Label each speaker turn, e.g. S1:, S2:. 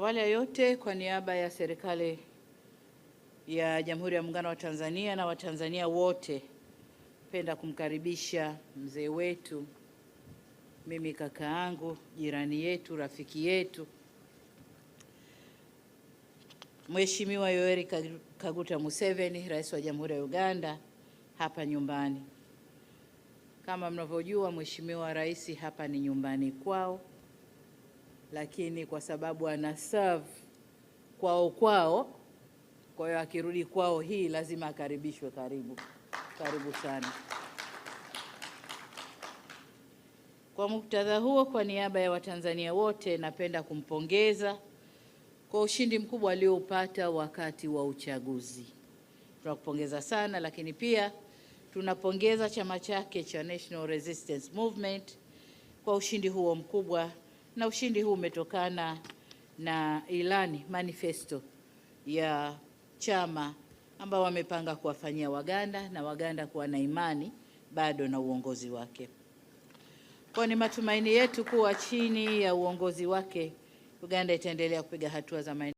S1: Awali ya yote, kwa niaba ya serikali ya Jamhuri ya Muungano wa Tanzania na Watanzania wote, napenda kumkaribisha mzee wetu, mimi kaka yangu, jirani yetu, rafiki yetu, Mheshimiwa Yoweri Kaguta Museveni, Rais wa Jamhuri ya Uganda, hapa nyumbani. Kama mnavyojua, Mheshimiwa Rais hapa ni nyumbani kwao, lakini kwa sababu ana serve kwao, kwa hiyo akirudi kwao hii lazima akaribishwe. Karibu sana. Kwa muktadha huo, kwa niaba ya Watanzania wote, napenda kumpongeza kwa ushindi mkubwa alioupata wakati wa uchaguzi. Tunakupongeza sana, lakini pia tunapongeza chama chake cha National Resistance Movement kwa ushindi huo mkubwa, na ushindi huu umetokana na ilani manifesto ya chama ambao wamepanga kuwafanyia Waganda na Waganda kuwa na imani bado na uongozi wake. Kwa ni matumaini yetu kuwa chini ya uongozi wake Uganda itaendelea kupiga hatua za maendeleo.